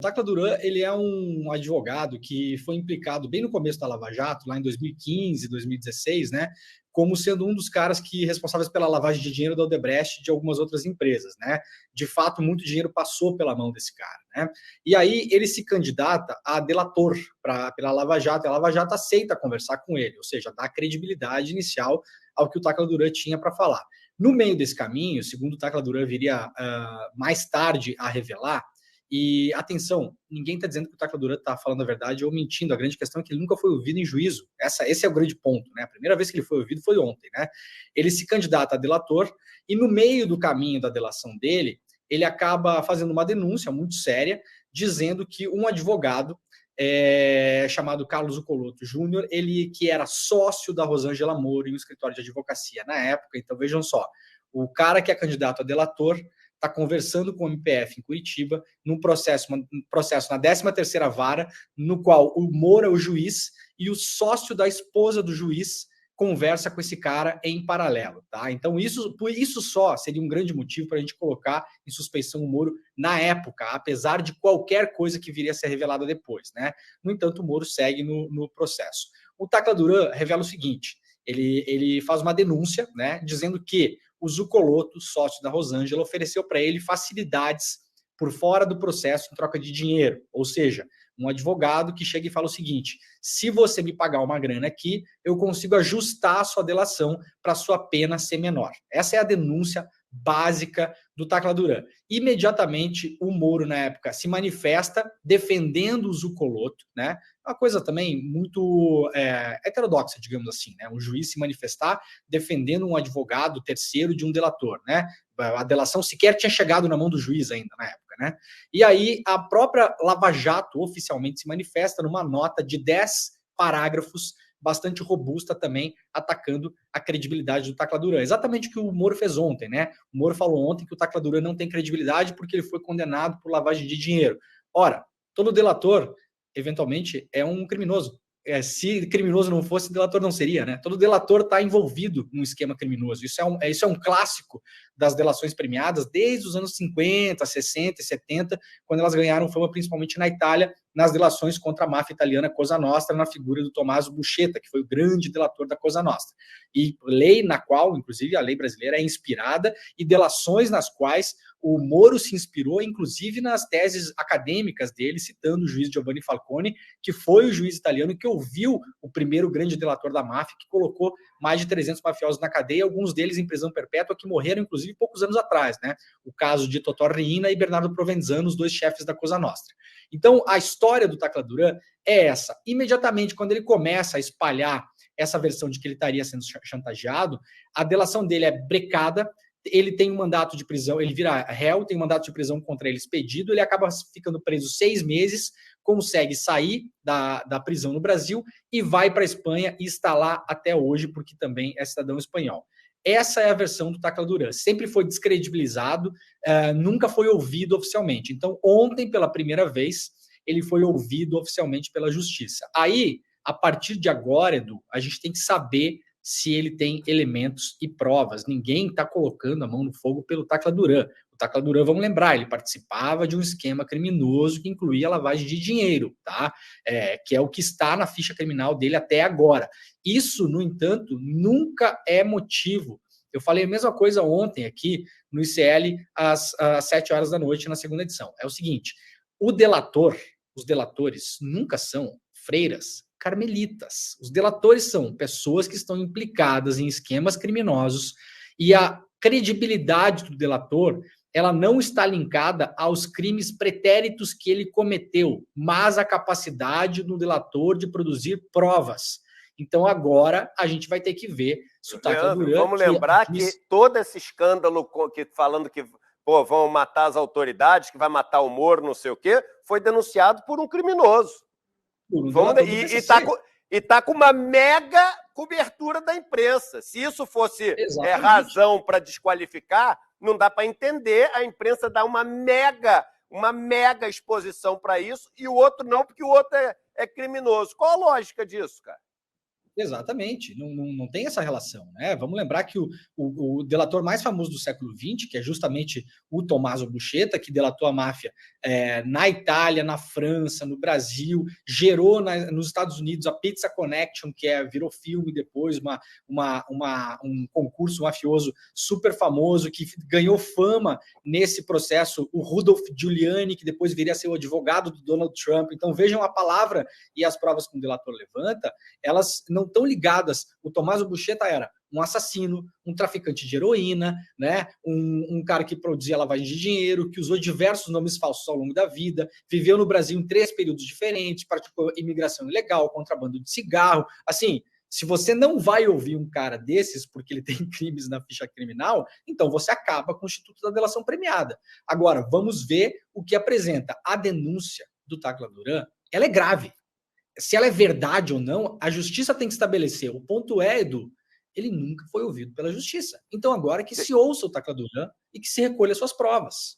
O Tacla Duran, ele é um advogado que foi implicado bem no começo da Lava Jato, lá em 2015, 2016, né, como sendo um dos caras que responsáveis pela lavagem de dinheiro da Odebrecht e de algumas outras empresas, né? De fato, muito dinheiro passou pela mão desse cara, né? E aí ele se candidata a delator pela Lava Jato, e a Lava Jato aceita conversar com ele, ou seja, dá credibilidade inicial ao que o Tacla Duran tinha para falar. No meio desse caminho, segundo o Tacla Duran viria mais tarde a revelar, e atenção, ninguém está dizendo que o Tacla Duran está falando a verdade ou mentindo. A grande questão é que ele nunca foi ouvido em juízo. Esse é o grande ponto, né? A primeira vez que ele foi ouvido foi ontem, né? Ele se candidata a delator e no meio do caminho da delação dele, ele acaba fazendo uma denúncia muito séria, dizendo que um advogado chamado Carlos Ucoloto Júnior, ele que era sócio da Rosângela Moro em um escritório de advocacia na época. Então vejam só, o cara que é candidato a delator está conversando com o MPF em Curitiba, num processo na 13ª Vara, no qual o Moro é o juiz e o sócio da esposa do juiz conversa com esse cara em paralelo, tá? Então isso só seria um grande motivo para a gente colocar em suspeição o Moro na época, apesar de qualquer coisa que viria a ser revelada depois, né? No entanto, o Moro segue no processo. O Tacla Duran revela o seguinte, ele faz uma denúncia, né, dizendo que o Zucoloto, sócio da Rosângela, ofereceu para ele facilidades por fora do processo em troca de dinheiro. Ou seja, um advogado que chega e fala o seguinte, se você me pagar uma grana aqui, eu consigo ajustar a sua delação para a sua pena ser menor. Essa é a denúncia básica do Tacla Duran. Imediatamente, o Moro, na época, se manifesta defendendo o Zucoloto, né? Uma coisa também muito heterodoxa, digamos assim, né? Um juiz se manifestar defendendo um advogado terceiro de um delator, né? A delação sequer tinha chegado na mão do juiz ainda na época, né? E aí a própria Lava Jato oficialmente se manifesta numa nota de 10 parágrafos bastante robusta também, atacando a credibilidade do Tacla Duran. Exatamente o que o Moro fez ontem, né? O Moro falou ontem que o Tacla Duran não tem credibilidade porque ele foi condenado por lavagem de dinheiro. Ora, todo delator, eventualmente, é um criminoso. Se criminoso não fosse, delator não seria, né? Todo delator está envolvido num esquema criminoso. Isso é um clássico das delações premiadas desde os anos 50, 60 e 70, quando elas ganharam fama principalmente na Itália, nas delações contra a máfia italiana Cosa Nostra, na figura do Tommaso Buscetta, que foi o grande delator da Cosa Nostra. E lei na qual, inclusive, a lei brasileira é inspirada, e delações nas quais o Moro se inspirou, inclusive nas teses acadêmicas dele, citando o juiz Giovanni Falcone, que foi o juiz italiano que ouviu o primeiro grande delator da máfia, que colocou mais de 300 mafiosos na cadeia, alguns deles em prisão perpétua, que morreram, inclusive, poucos anos atrás, né? O caso de Totò Riina e Bernardo Provenzano, os dois chefes da Cosa Nostra. Então, a história do Tacla Duran é essa. Imediatamente, quando ele começa a espalhar essa versão de que ele estaria sendo chantageado, a delação dele é brecada, ele tem um mandato de prisão, ele vira réu, tem um mandato de prisão contra ele expedido, ele acaba ficando preso 6 meses, consegue sair da prisão no Brasil e vai para a Espanha e está lá até hoje, porque também é cidadão espanhol. Essa é a versão do Tacla Duran. Sempre foi descredibilizado, nunca foi ouvido oficialmente. Então, ontem, pela primeira vez, ele foi ouvido oficialmente pela justiça. Aí, a partir de agora, Edu, a gente tem que saber se ele tem elementos e provas. Ninguém está colocando a mão no fogo pelo Tacla Duran. O Tacla Duran, vamos lembrar, ele participava de um esquema criminoso que incluía lavagem de dinheiro, tá? Que é o que está na ficha criminal dele até agora. Isso, no entanto, nunca é motivo. Eu falei a mesma coisa ontem aqui no ICL às 7 horas da noite na segunda edição. É o seguinte, os delatores nunca são freiras carmelitas. Os delatores são pessoas que estão implicadas em esquemas criminosos e a credibilidade do delator, ela não está linkada aos crimes pretéritos que ele cometeu, mas à capacidade do delator de produzir provas. Então agora a gente vai ter que ver se o Tacla Duran... Vamos lembrar que todo esse escândalo falando que vão matar as autoridades, que vai matar o Moro, não sei o quê, foi denunciado por um criminoso. E tá com uma mega cobertura da imprensa. Se isso fosse razão para desqualificar, não dá para entender a imprensa dar uma mega exposição para isso e o outro não, porque o outro é criminoso. Qual a lógica disso, cara? Exatamente, não tem essa relação, né? Vamos lembrar que o delator mais famoso do século XX, que é justamente o Tommaso Buscetta, que delatou a máfia na Itália, na França, no Brasil, gerou nos Estados Unidos a Pizza Connection, que virou filme depois, um concurso mafioso super famoso, que ganhou fama nesse processo, o Rudolph Giuliani, que depois viria a ser o advogado do Donald Trump. Então vejam a palavra e as provas que o delator levanta, elas não estão ligadas. O Tommaso Buscetta era um assassino, um traficante de heroína, né? um cara que produzia lavagem de dinheiro, que usou diversos nomes falsos ao longo da vida, viveu no Brasil em 3 períodos diferentes, praticou imigração ilegal, contrabando de cigarro. Assim, se você não vai ouvir um cara desses porque ele tem crimes na ficha criminal, então você acaba com o Instituto da Delação Premiada. Agora, vamos ver o que apresenta. A denúncia do Tacla Duran, ela é grave. Se ela é verdade ou não, a justiça tem que estabelecer. O ponto é, Edu, ele nunca foi ouvido pela justiça. Então agora que se ouça o Tacla Duran e que se recolha suas provas.